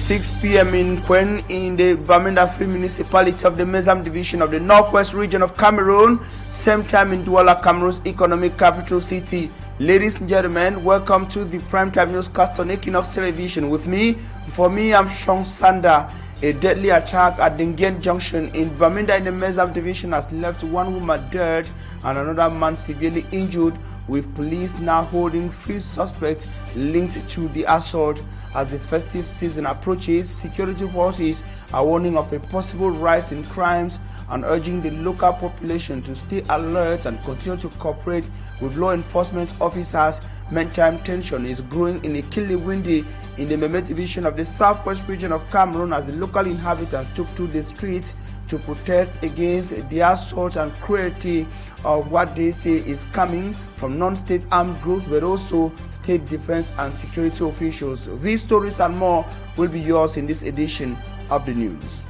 6 p.m. in Quen in the Bamenda Free Municipality of the Mezam Division of the Northwest region of Cameroon. Same time in Duala, Cameroon's economic capital city. Ladies and gentlemen, welcome to the primetime newscast on Equinoxe television. With me, I'm Sean Sander. A deadly attack at Dengen Junction in Bamenda in the Mezam Division has left one woman dead and another man severely injured, with police now holding 3 suspects linked to the assault. As the festive season approaches, security forces are warning of a possible rise in crimes and urging the local population to stay alert and continue to cooperate with law enforcement officers. Meantime, tension is growing in Ikili-Windi in the Meme division of the southwest region of Cameroon as the local inhabitants took to the streets to protest against the assault and cruelty of what they say is coming from non-state armed groups, but also state defense and security officials. These stories and more will be yours in this edition of the news.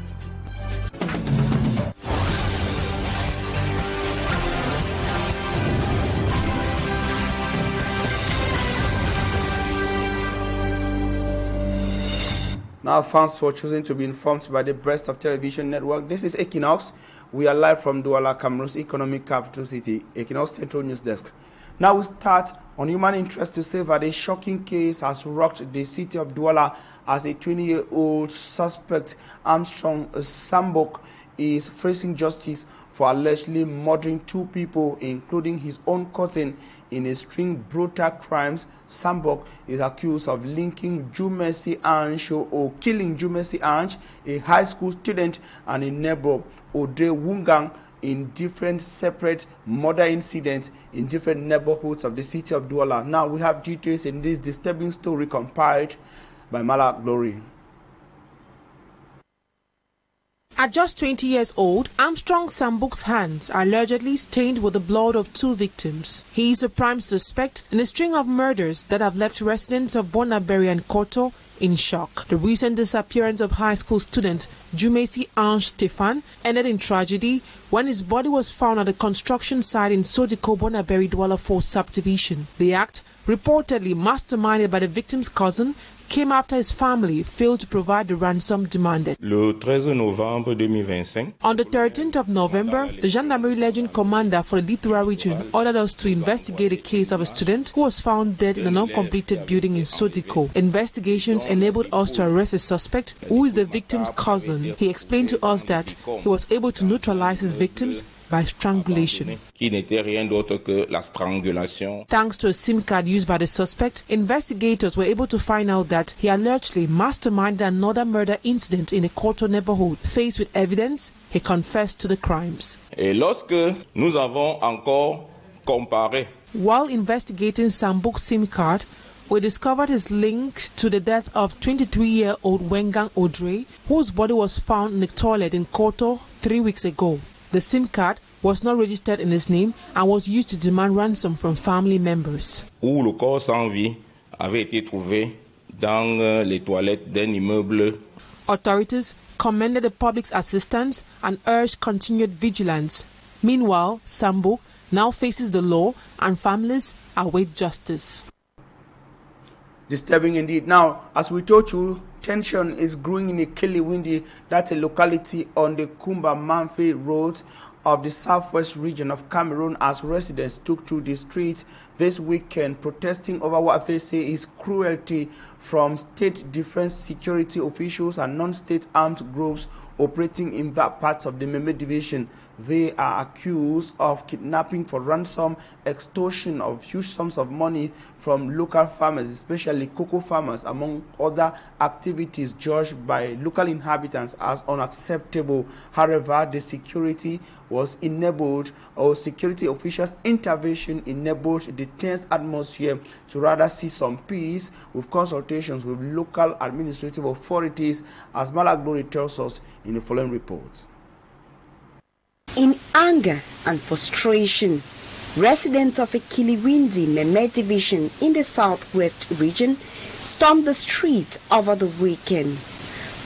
Now, thanks for choosing to be informed by the Best of Television Network. This is Equinoxe. We are live from Duala, Cameroon's economic capital city, Equinoxe Central News Desk. Now we start on human interest to say that a shocking case has rocked the city of Duala as a 20-year-old suspect, Armstrong Sambok, is facing justice for allegedly murdering 2 people, including his own cousin, in a string of brutal crimes. Sambok is accused of linking Jumesi Ange or killing Jumesi Ange, a high school student, and a neighbor, Ode Wungang, in different separate murder incidents in different neighborhoods of the city of Duala. Now we have details in this disturbing story compiled by Mala Glory. At just 20 years old, Armstrong Sambok's hands are allegedly stained with the blood of 2 victims. He is a prime suspect in a string of murders that have left residents of Bonaberi and Koto in shock. The recent disappearance of high school student Jumesi Ange Stefan ended in tragedy when his body was found at a construction site in Sodiko Bonaberi Duala 4 subdivision. The act, reportedly masterminded by the victim's cousin, came after his family failed to provide the ransom demanded. Le 13 novembre 2025. On the 13th of November, the Gendarmerie Legend Commander for the Littoral region ordered us to investigate a case of a student who was found dead in an uncompleted building in Sodiko. Investigations enabled us to arrest a suspect who is the victim's cousin. He explained to us that he was able to neutralize his victims by strangulation. Thanks to a SIM card used by the suspect, investigators were able to find out that he allegedly masterminded another murder incident in a Koto neighborhood. Faced with evidence, he confessed to the crimes. While investigating Sambok's SIM card, we discovered his link to the death of 23-year-old Wengang Odre, whose body was found in the toilet in Koto 3 weeks ago. The SIM card was not registered in his name and was used to demand ransom from family members. Où le corps sans vie avait été trouvé dans les toilettes d'un immeuble. Authorities commended the public's assistance and urged continued vigilance. Meanwhile, Sambok now faces the law and families await justice. Disturbing indeed. Now, as we told you, tension is growing in Ikili-Windi. That's a locality on the Kumba-Manfe road of the southwest region of Cameroon, as residents took to the streets this weekend protesting over what they say is cruelty from state defense security officials and non-state armed groups operating in that part of the Meme division. They are accused of kidnapping for ransom, extortion of huge sums of money from local farmers, especially cocoa farmers, among other activities judged by local inhabitants as unacceptable. However, the security was enabled, or security officials' intervention enabled the tense atmosphere to rather see some peace with consultations with local administrative authorities, as Malaglory tells us in the following report. In anger and frustration, residents of Ikili-Windi Meme division in the southwest region stormed the streets over the weekend,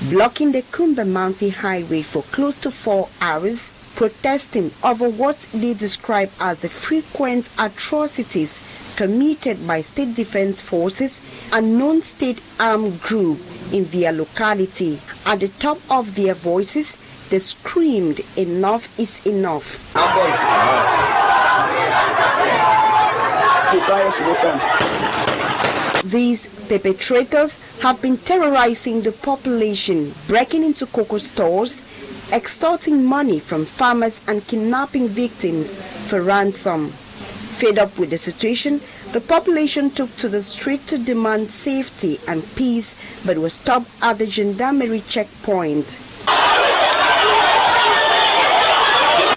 blocking the Kumba-Manfe highway for close to 4 hours, protesting over what they describe as the frequent atrocities committed by state defense forces and non-state armed groups in their locality. At the top of their voices, they screamed, "Enough is enough." These perpetrators have been terrorizing the population, breaking into cocoa stores, extorting money from farmers and kidnapping victims for ransom. Fed up with the situation, the population took to the street to demand safety and peace, but was stopped at the gendarmerie checkpoint.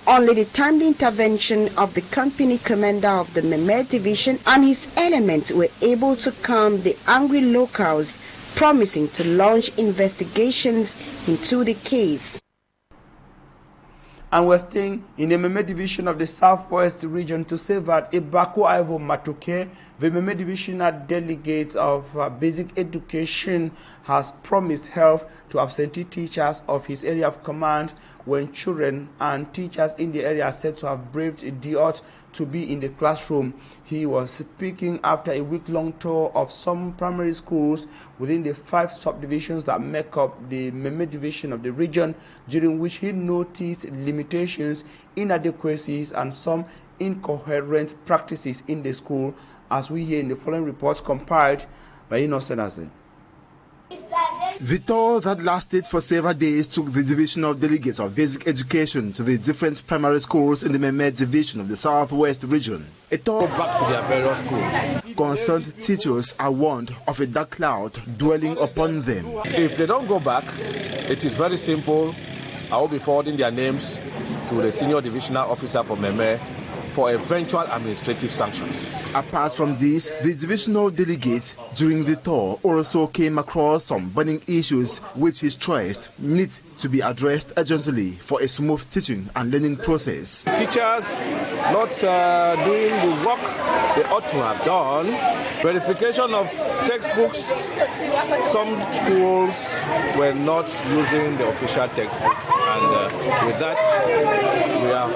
Only the timely intervention of the company commander of the Memer division and his elements were able to calm the angry locals, promising to launch investigations into the case. And we're staying in the Memer division of the Southwest region to say that Ibako Ivo Matoke, the Memer divisional delegate of basic education, has promised help to absentee teachers of his area of command when children and teachers in the area are said to have braved the odds to be in the classroom. He was speaking after a week-long tour of some primary schools within the 5 subdivisions that make up the Memer division of the region, during which he noticed limitations, inadequacies, and some incoherent practices in the school, as we hear in the following reports compiled by Innocent. The tour that lasted for several days took the divisional delegates of basic education to the different primary schools in the Memer division of the Southwest region. A tour back to their various schools. Concerned teachers are warned of a dark cloud dwelling upon them. If they don't go back, it is very simple. I will be forwarding their names to the senior divisional officer for Memer for eventual administrative sanctions. Apart from this, the divisional delegates during the tour also came across some burning issues which he stressed need to be addressed urgently for a smooth teaching and learning process. Teachers not doing the work they ought to have done. Verification of textbooks. Some schools were not using the official textbooks, and with that we have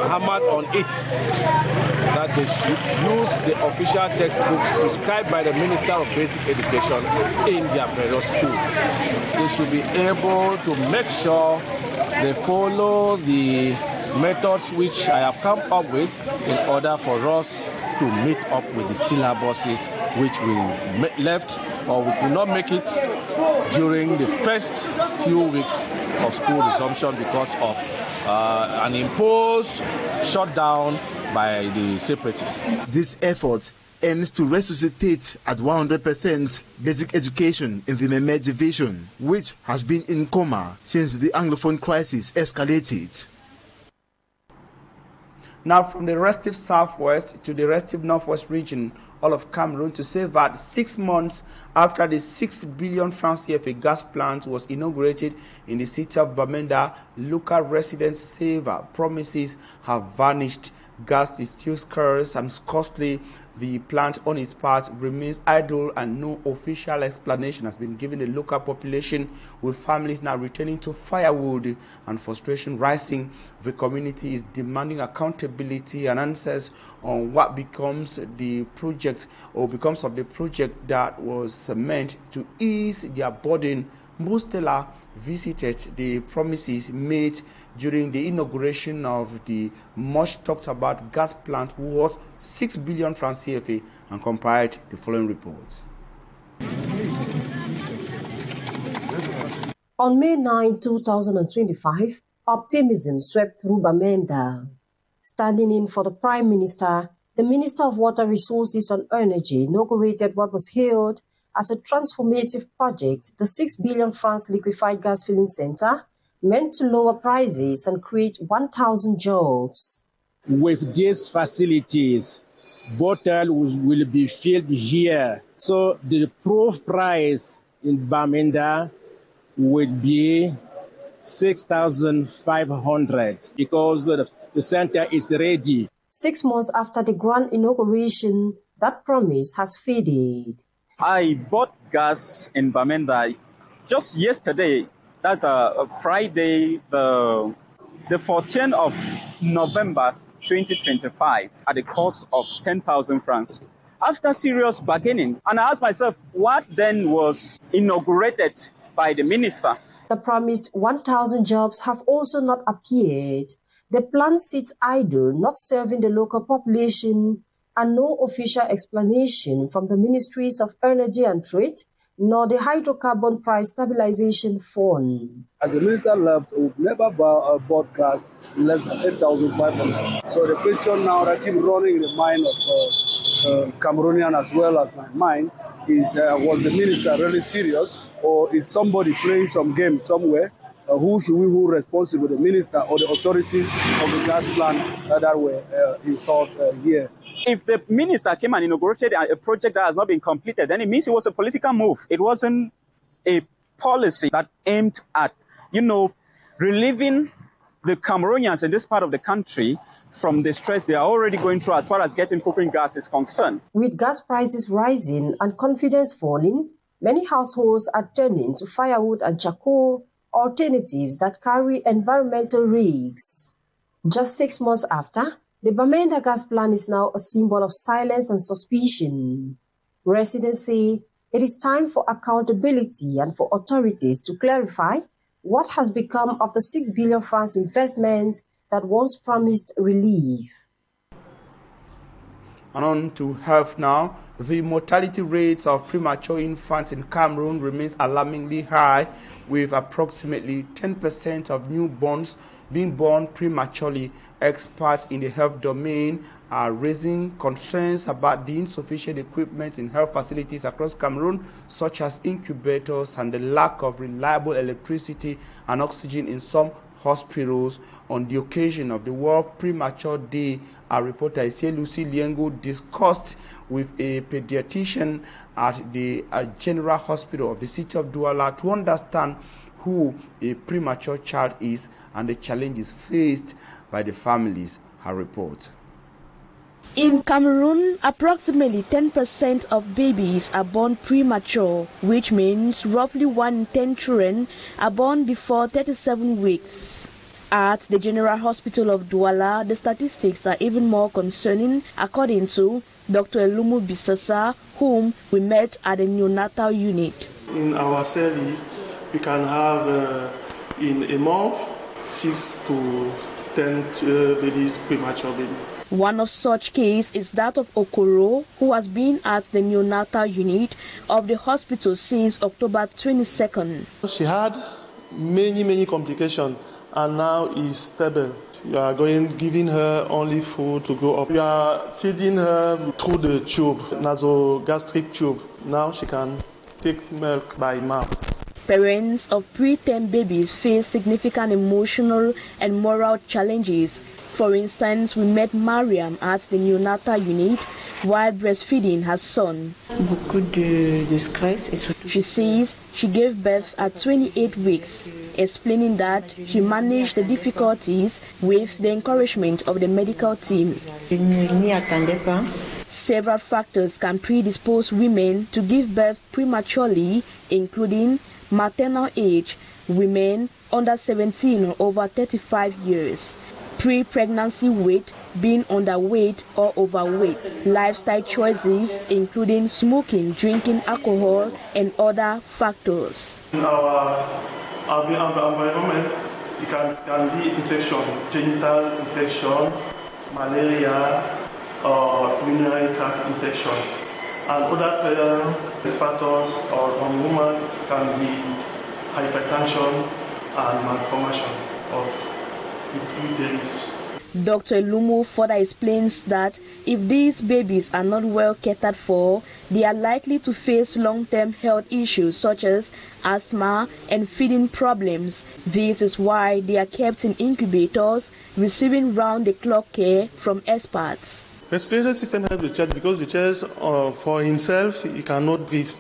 hammered on it that they should use the official textbooks prescribed by the Minister of Basic Education in their various schools. They should be able to make sure they follow the methods which I have come up with in order for us to meet up with the syllabuses which we left or we could not make it during the first few weeks of school resumption because of an imposed shutdown by the separatists. This effort aims to resuscitate at 100% basic education in the Memer division, which has been in coma since the Anglophone crisis escalated. Now from the restive Southwest to the restive Northwest region, all of Cameroon, to say that 6 months after the 6 billion francs CFA gas plant was inaugurated in the city of Bamenda, local residents say that promises have vanished. Gas is still scarce and costly. The plant on its part remains idle and no official explanation has been given the local population, with families now returning to firewood and frustration rising. The community is demanding accountability and answers on what becomes the project or becomes of the project that was meant to ease their burden. Mustela visited the promises made during the inauguration of the much talked about gas plant worth 6 billion francs CFA and compiled the following reports. On May 9, 2025, optimism swept through Bamenda. Standing in for the Prime Minister, the Minister of Water Resources and Energy inaugurated what was hailed as a transformative project, the 6 billion francs liquefied gas filling center, meant to lower prices and create 1,000 jobs. With these facilities, bottles will be filled here. So the proof price in Bamenda would be 6,500 because the center is ready. 6 months after the grand inauguration, that promise has faded. I bought gas in Bamenda just yesterday. That's a Friday, the 14th of November 2025, at the cost of 10,000 francs. after serious bargaining. And I asked myself, what then was inaugurated by the minister? The promised 1,000 jobs have also not appeared. The plan sits idle, not serving the local population, and no official explanation from the Ministries of Energy and Trade nor the Hydrocarbon Price Stabilization Fund. As the minister left, we would never bought gas less than 8,500. So the question now that keeps running in the mind of Cameroonian as well as my mind is, was the minister really serious, or is somebody playing some game somewhere? Who should we hold responsible, the minister or the authorities of the gas plant that were installed here? If the minister came and inaugurated a project that has not been completed, then it means it was a political move. It wasn't a policy that aimed at, relieving the Cameroonians in this part of the country from the stress they are already going through as far as getting cooking gas is concerned. With gas prices rising and confidence falling, many households are turning to firewood and charcoal alternatives that carry environmental risks. Just 6 months after, the Bamenda gas plant is now a symbol of silence and suspicion. Residents say it is time for accountability and for authorities to clarify what has become of the 6 billion francs investment that once promised relief. And on to health now. The mortality rates of premature infants in Cameroon remains alarmingly high, with approximately 10% of newborns being born prematurely. Experts in the health domain are raising concerns about the insufficient equipment in health facilities across Cameroon, such as incubators and the lack of reliable electricity and oxygen in some hospitals. On the occasion of the World Premature Day, our reporter Lucy Liengo discussed with a pediatrician at the General Hospital of the city of Duala to understand who a premature child is and the challenges faced by the families. Her report. In Cameroon, approximately 10% of babies are born premature, which means roughly 1 in 10 children are born before 37 weeks. At the General Hospital of Duala, the statistics are even more concerning, according to Dr. Elumu Bisasa, whom we met at the neonatal unit. In our service, we can have in a month 6 to 10 babies, premature babies. One of such cases is that of Okoro, who has been at the neonatal unit of the hospital since October 22nd. She had many complications and now is stable. We are giving her only food to grow up. We are feeding her through the tube, nasogastric tube. Now she can take milk by mouth. Parents of preterm babies face significant emotional and moral challenges. For instance, we met Mariam at the neonatal unit while breastfeeding her son. She says she gave birth at 28 weeks, explaining that she managed the difficulties with the encouragement of the medical team. Several factors can predispose women to give birth prematurely, including maternal age, women under 17 or over 35 years, pre-pregnancy weight, being underweight or overweight, lifestyle choices including smoking, drinking alcohol, and other factors. In our environment, it can be infection, genital infection, malaria, or urinary tract infection. And other factors on women can be hypertension and malformation of uterus. Dr. Lumu further explains that if these babies are not well catered for, they are likely to face long-term health issues such as asthma and feeding problems. This is why they are kept in incubators, receiving round-the-clock care from experts. Respiratory system helps the child because the child, for himself, he cannot breathe.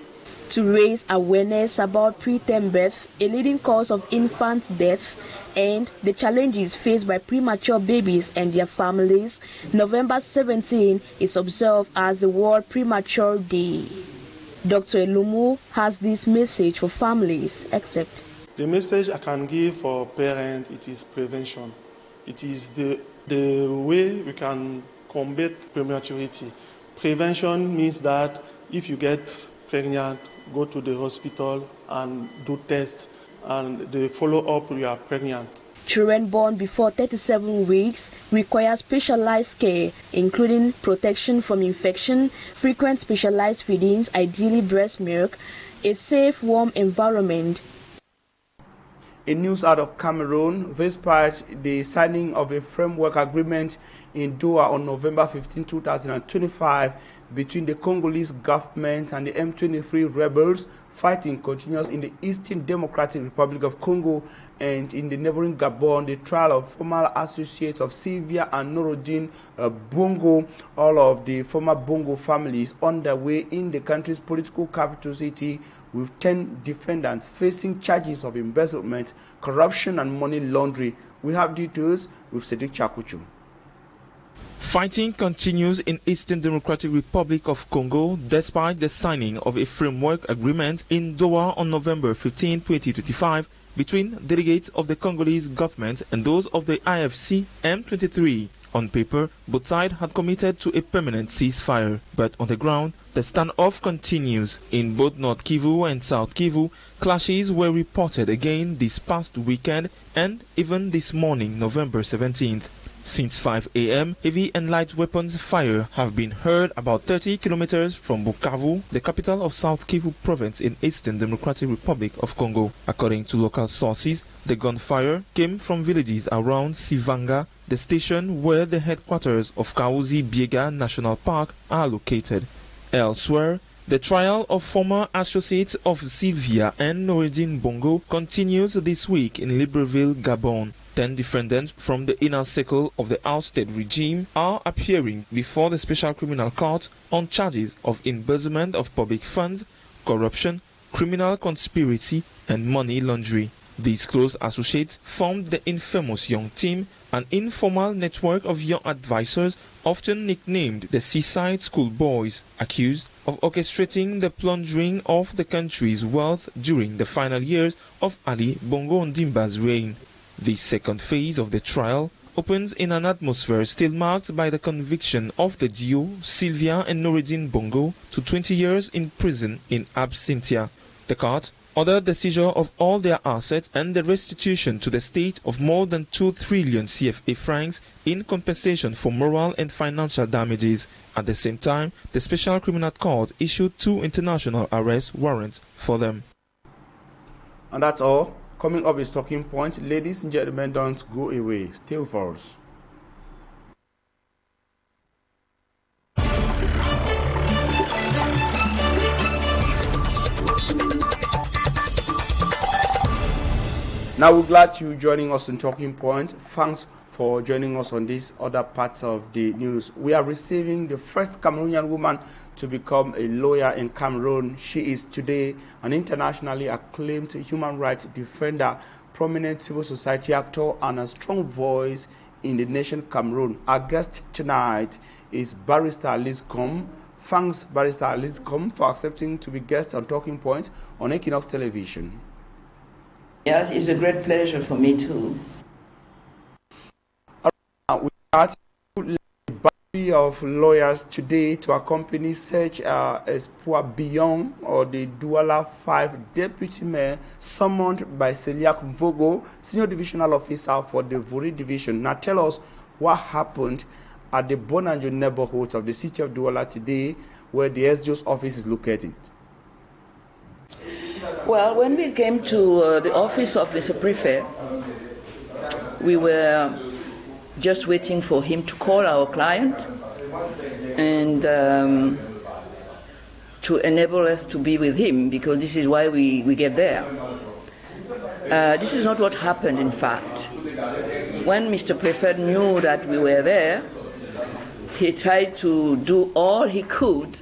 To raise awareness about preterm birth, a leading cause of infant death, and the challenges faced by premature babies and their families, November 17 is observed as the World Premature Day. Dr. Elumu has this message for families, except. The message I can give for parents, it is prevention. It is the way we can combat prematurity. Prevention means that if you get pregnant, go to the hospital and do tests, and they follow up you are pregnant. Children born before 37 weeks require specialized care, including protection from infection, frequent specialized feedings, ideally breast milk, a safe, warm environment. In news out of Cameroon, despite the signing of a framework agreement in Doha on November 15, 2025 between the Congolese government and the M23 rebels, fighting continues in the Eastern Democratic Republic of Congo and in the neighboring Gabon. The trial of former associates of Sylvia and Norodin Bongo, all of the former Bongo families, underway in the country's political capital city, with 10 defendants facing charges of embezzlement, corruption and money laundering. We have details with Cedric Chakuchu. Fighting continues in Eastern Democratic Republic of Congo despite the signing of a framework agreement in Doha on November 15, 2025 between delegates of the Congolese government and those of the IFC M23. On paper, both sides had committed to a permanent ceasefire, but on the ground, the standoff continues. In both North Kivu and South Kivu, clashes were reported again this past weekend and even this morning, November 17th. Since 5 a.m., heavy and light weapons fire have been heard about 30 kilometers from Bukavu, the capital of South Kivu province in Eastern Democratic Republic of Congo. According to local sources, the gunfire came from villages around Sivanga, the station where the headquarters of Kaouzi Biega National Park are located. Elsewhere, the trial of former associates of Sylvia and Norodin Bongo continues this week in Libreville, Gabon. 10 defendants from the inner circle of the ousted regime are appearing before the Special Criminal Court on charges of embezzlement of public funds, corruption, criminal conspiracy, and money laundering. These close associates formed the infamous Young Team, an informal network of young advisors often nicknamed the Seaside Schoolboys, accused of orchestrating the plundering of the country's wealth during the final years of Ali Bongo Ondimba's reign. The second phase of the trial opens in an atmosphere still marked by the conviction of the duo Sylvia and Norodin Bongo to 20 years in prison in absentia. The court ordered the seizure of all their assets and the restitution to the state of more than 2 trillion CFA francs in compensation for moral and financial damages. At the same time, the Special Criminal Court issued 2 international arrest warrants for them. And that's all. Coming up is Talking Points. Ladies and gentlemen, don't go away. Stay with us. Now we're glad you joining us on Talking Point. Thanks for joining us on this other part of the news. We are receiving the first Cameroonian woman to become a lawyer in Cameroon. She is today an internationally acclaimed human rights defender, prominent civil society actor, and a strong voice in the nation Cameroon. Our guest tonight is Barrister NKOM. Thanks, Barrister NKOM, for accepting to be guest on Talking Point on Equinoxe Television. Yes, it's a great pleasure for me too. We are a body of lawyers today to accompany such Espoir Beyond or the Duala 5 Deputy Mayor summoned by Celiac Vogo, Senior Divisional Officer for the Vori Division. Now tell us what happened at the Bonanjo neighborhood of the city of Duala today, where the SDO's office is located. Well, when we came to the office of the Prefect, we were just waiting for him to call our client and to enable us to be with him, because this is why we get there. This is not what happened, in fact. When Mr. Prefect knew that we were there, he tried to do all he could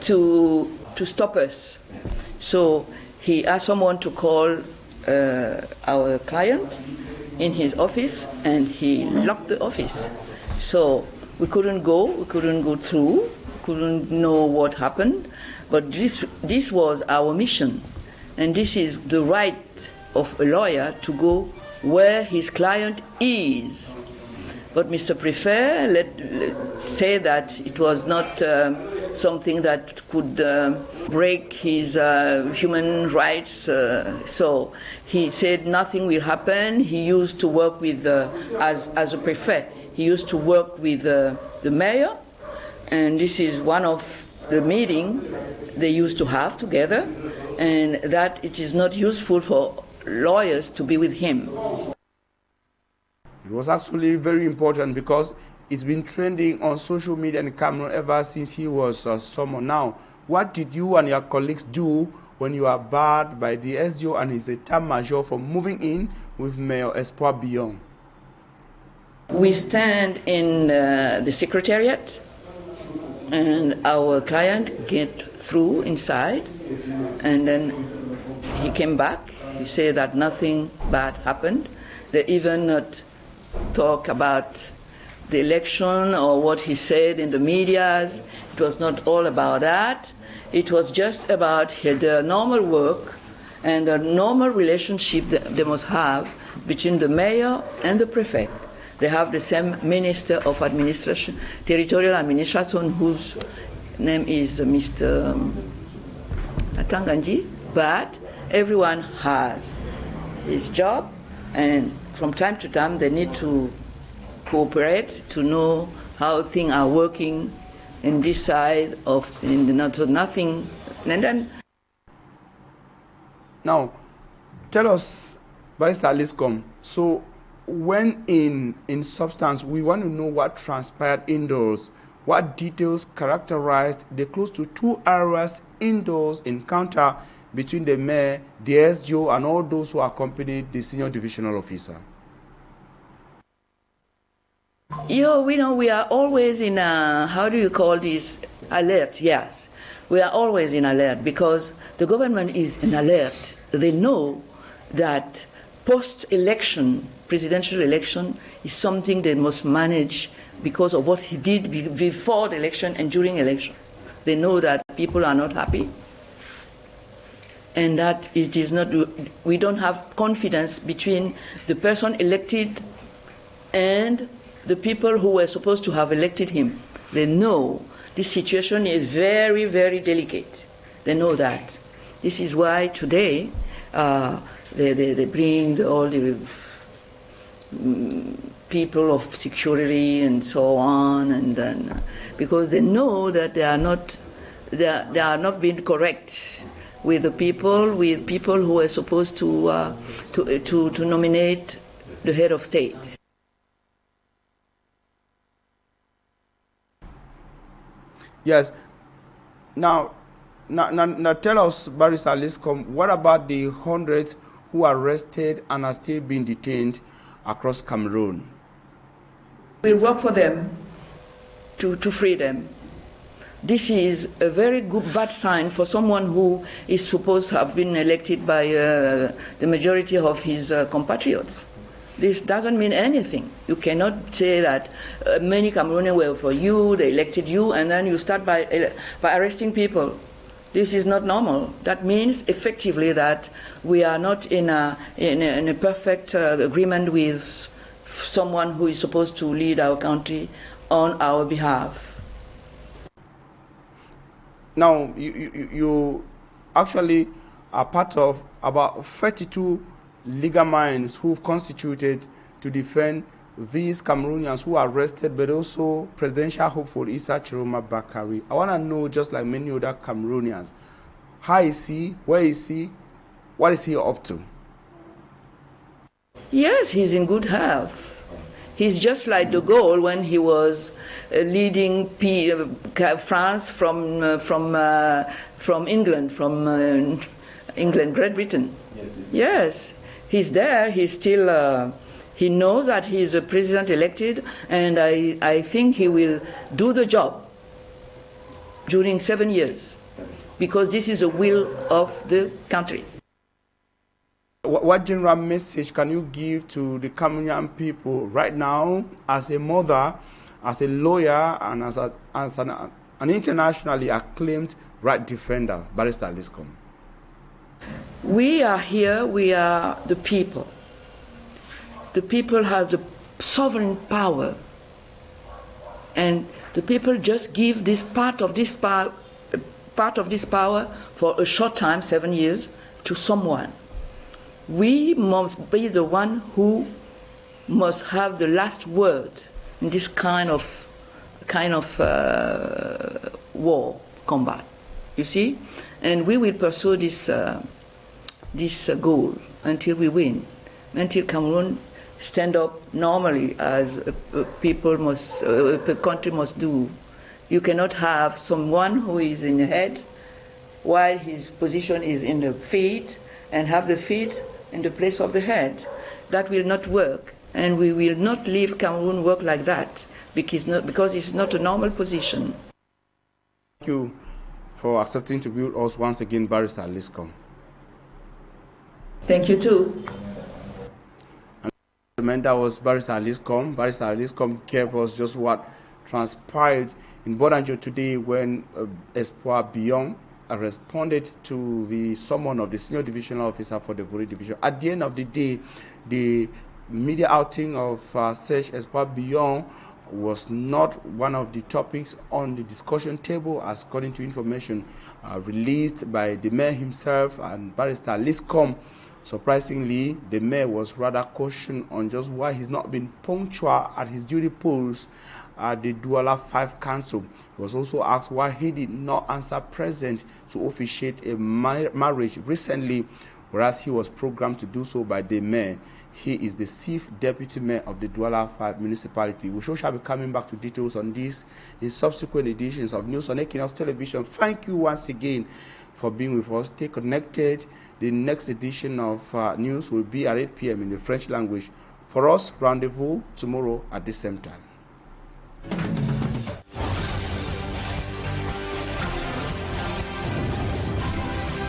to stop us. So he asked someone to call our client in his office, and he locked the office. So we couldn't go through, couldn't know what happened, but this was our mission, and this is the right of a lawyer to go where his client is. But Mr. Prefet said that it was not something that could break his human rights. So he said nothing will happen. He used to work with, as a prefect, he used to work with the mayor, and this is one of the meetings they used to have together, and that it is not useful for lawyers to be with him. It was actually very important because it's been trending on social media in Cameroon ever since he was summoned. Now, what did you and your colleagues do when you were barred by the SDO and his État-Major from moving in with Mayor Espoir Billon? We stand in the secretariat, and our client get through inside, and then he came back. He said that nothing bad happened. They even not talk about the election or what he said in the medias. It was not all about that. It was just about the normal work and the normal relationship that they must have between the mayor and the prefect. They have the same Minister of Administration, Territorial Administration, whose name is Mr. Atanganji, but everyone has his job, and from time to time they need to cooperate to know how things are working in this side of nothing. And then now, tell us, Barrister Liscom, so when in substance we want to know what transpired indoors, what details characterized the close to 2 hours indoors encounter between the mayor, the SGO, and all those who accompanied the senior divisional officer? We know we are always in a, how do you call this, alert, yes. We are always in alert because the government is in alert. They know that post-election, presidential election, is something they must manage because of what he did before the election and during election. They know that people are not happy, and that it is not, we don't have confidence between the person elected and the people who were supposed to have elected him. They know this situation is very, very delicate. They know that. This is why today they bring all the people of security and so on, and then because they know that they are not being correct with the people, with people who are supposed to nominate the head of state. Yes. Now tell us, Barrister Liscom, what about the hundreds who are arrested and are still being detained across Cameroon? We'll work for them to free them. This is a very bad sign for someone who is supposed to have been elected by the majority of his compatriots. This doesn't mean anything. You cannot say that many Cameroonians were for you, they elected you, and then you start by arresting people. This is not normal. That means effectively that we are not in a perfect agreement with someone who is supposed to lead our country on our behalf. Now, you actually are part of about 32 legal minds who've constituted to defend these Cameroonians who are arrested, but also presidential hopeful Issa Chiroma Bakari. I want to know, just like many other Cameroonians, how is he, where is he, what is he up to? Yes, he's in good health. He's just like de Gaulle when he was leading France from England, Great Britain. Yes. He's there, he's still, he knows that he's the president elected, and I think he will do the job during 7 years, because this is the will of the country. What general message can you give to the Cameroonian people right now, as a mother, as a lawyer, and as an internationally acclaimed right defender, Barrister Liscom? We are here, we are the people. The people have the sovereign power And the people just give this part of this power for a short time, 7 years, to someone. We must be the one who must have the last word in this kind of war combat. You see, and we will pursue this goal until we win, until Cameroon stand up normally as a country must do. You cannot have someone who is in the head while his position is in the feet, and have the feet in the place of the head. That will not work, and we will not leave Cameroon work like that, because it's not a normal position. Thank you for accepting to be with us once again, Barrister Liscom. Thank you too. And that was Barrister Liscom. Barrister Liscom gave us just what transpired in Bodanjo today when Espoir Bion responded to the summon of the senior divisional officer for the Vori division. At the end of the day, the media outing of Serge Espoir Bion was not one of the topics on the discussion table, as according to information released by the mayor himself and Barrister Liscom. Surprisingly, the mayor was rather cautioned on just why he's not been punctual at his duty post at the Duala 5 Council. He was also asked why he did not answer present to officiate a marriage recently, whereas he was programmed to do so by the mayor. He is the chief deputy mayor of the Duala 5 municipality. We shall be coming back to details on this in subsequent editions of News on Equinoxe Television. Thank you once again for being with us. Stay connected. The next edition of News will be at 8 p.m. in the French language. For us, rendezvous tomorrow at the same time.